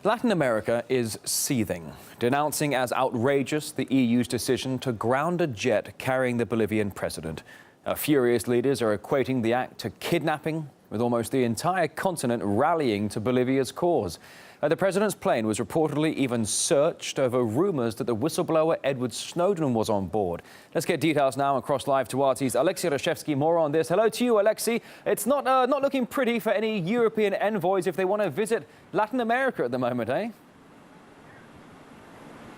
Latin America is seething, denouncing as outrageous the EU's decision to ground a jet carrying the Bolivian president. Furious leaders are equating the act to kidnapping, with almost the entire continent rallying to Bolivia's cause. The president's plane was reportedly even searched over rumours that the whistleblower Edward Snowden was on board. Let's get details now across live to RT's Alexei Rashevsky. More on this. Hello to you, Alexei. It's not looking pretty for any European envoys if they want to visit Latin America at the moment, eh?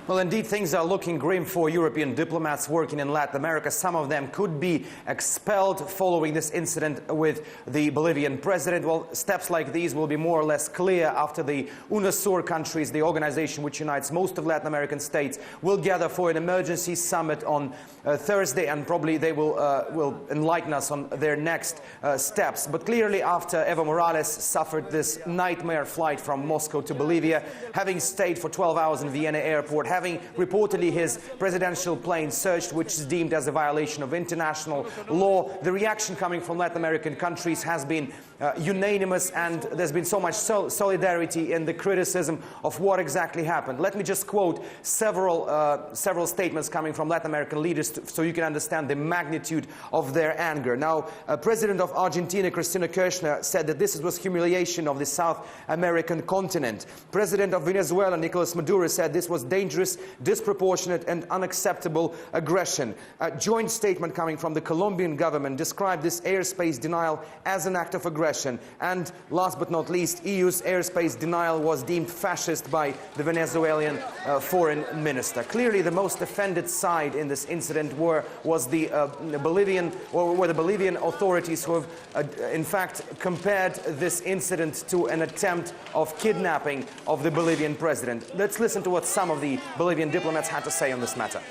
Well, indeed, things are looking grim for European diplomats working in Latin America. Some of them could be expelled following this incident with the Bolivian president. Well, steps like these will be more or less clear after the UNASUR countries, the organization which unites most of Latin American states, will gather for an emergency summit on Thursday, and probably they will enlighten us on their next steps. But clearly, after Evo Morales suffered this nightmare flight from Moscow to Bolivia, having stayed for 12 hours in Vienna airport, having reportedly his presidential plane searched, which is deemed as a violation of international law, the reaction coming from Latin American countries has been unanimous, and there's been so much solidarity in the criticism of what exactly happened. Let me just quote several statements coming from Latin American leaders so you can understand the magnitude of their anger. Now, President of Argentina, Cristina Kirchner, said that this was humiliation of the South American continent. President of Venezuela, Nicolas Maduro, said this was dangerous, disproportionate and unacceptable aggression. A joint statement coming from the Colombian government described this airspace denial as an act of aggression. And last but not least, EU's airspace denial was deemed fascist by the Venezuelan foreign minister. Clearly, the most offended side in this incident was the Bolivian authorities, who have in fact compared this incident to an attempt of kidnapping of the Bolivian president. Let's listen to what some of the Bolivian diplomats had to say on this matter.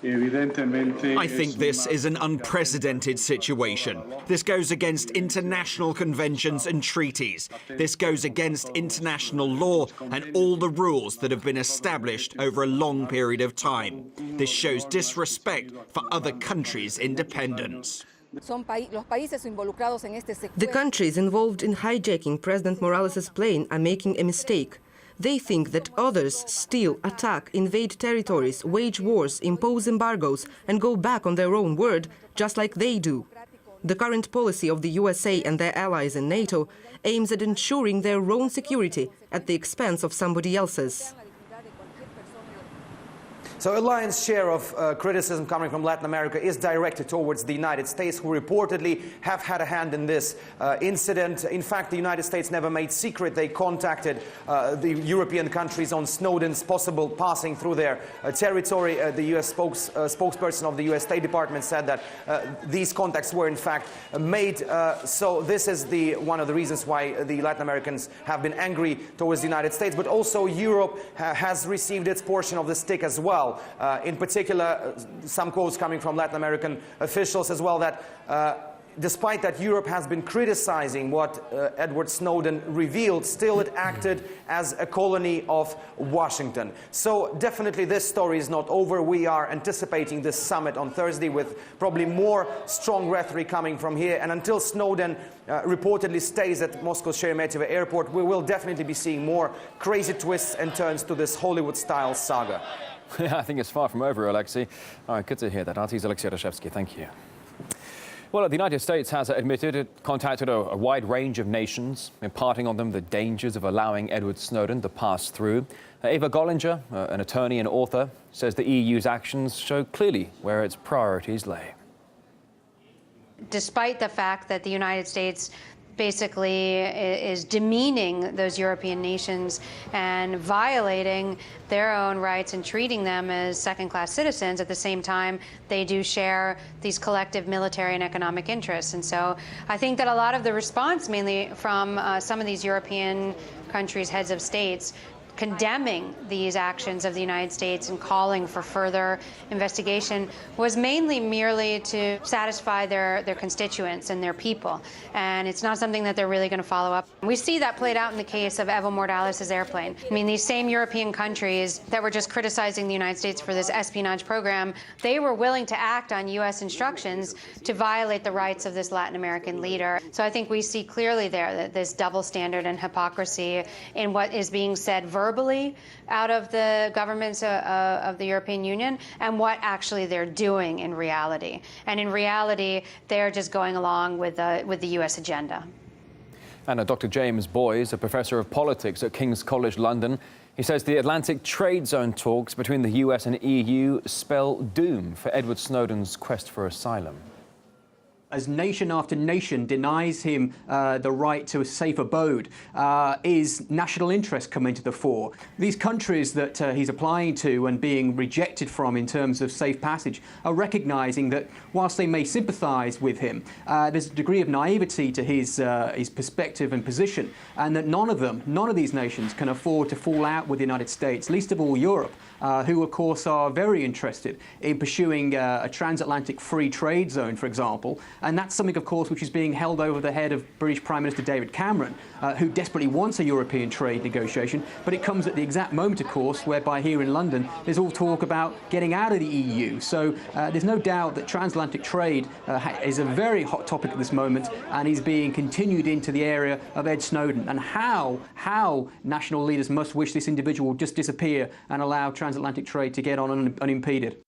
I think this is an unprecedented situation. This goes against international conventions and treaties. This goes against international law and all the rules that have been established over a long period of time. This shows disrespect for other countries' independence. The countries involved in hijacking President Morales' plane are making a mistake. They think that others steal, attack, invade territories, wage wars, impose embargoes and go back on their own word, just like they do. The current policy of the USA and their allies in NATO aims at ensuring their own security at the expense of somebody else's. So a lion's share of criticism coming from Latin America is directed towards the United States, who reportedly have had a hand in this incident. In fact, the United States never made secret. They contacted the European countries on Snowden's possible passing through their territory. The U.S. spokesperson of the U.S. State Department said that these contacts were in fact made. So this is one of the reasons why the Latin Americans have been angry towards the United States. But also Europe has received its portion of the stick as well. In particular, some quotes coming from Latin American officials as well, that despite that Europe has been criticizing what Edward Snowden revealed, still it acted as a colony of Washington. So definitely this story is not over. We are anticipating this summit on Thursday with probably more strong rhetoric coming from here. And until Snowden reportedly stays at Moscow's Sheremetyevo airport, we will definitely be seeing more crazy twists and turns to this Hollywood-style saga. Yeah, I think it's far from over, Alexei. All right, good to hear that. RT's Alexei Rashevsky, thank you. Well, the United States has admitted it contacted a wide range of nations, imparting on them the dangers of allowing Edward Snowden to pass through. Eva Gollinger, an attorney and author, says the EU's actions show clearly where its priorities lay. Despite the fact that the United States basically is demeaning those European nations and violating their own rights and treating them as second-class citizens, at the same time, they do share these collective military and economic interests. And so I think that a lot of the response, mainly from some of these European countries' heads of states, condemning these actions of the United States and calling for further investigation was mainly merely to satisfy their constituents and their people. And it's not something that they're really going to follow up. We see that played out in the case of Evo Morales' airplane. I mean, these same European countries that were just criticizing the United States for this espionage program, they were willing to act on U.S. instructions to violate the rights of this Latin American leader. So I think we see clearly there that this double standard and hypocrisy in what is being said verbally out of the governments of the European Union and what actually they're doing in reality. And in reality, they're just going along with the U.S. agenda. And Dr. James Boyes, a professor of politics at King's College London, he says the Atlantic Trade Zone talks between the US and EU spell doom for Edward Snowden's quest for asylum. As nation after nation denies him the right to a safe abode, is national interest coming to the fore. These countries that he's applying to and being rejected from in terms of safe passage are recognising that whilst they may sympathise with him, there's a degree of naivety to his perspective and position, and that none of these nations can afford to fall out with the United States, least of all Europe, who of course are very interested in pursuing a transatlantic free trade zone, for example. And that's something, of course, which is being held over the head of British Prime Minister David Cameron, who desperately wants a European trade negotiation. But it comes at the exact moment, of course, whereby here in London there's all talk about getting out of the EU. So there's no doubt that transatlantic trade is a very hot topic at this moment, and is being continued into the area of Ed Snowden. And how national leaders must wish this individual would just disappear and allow transatlantic trade to get on unimpeded.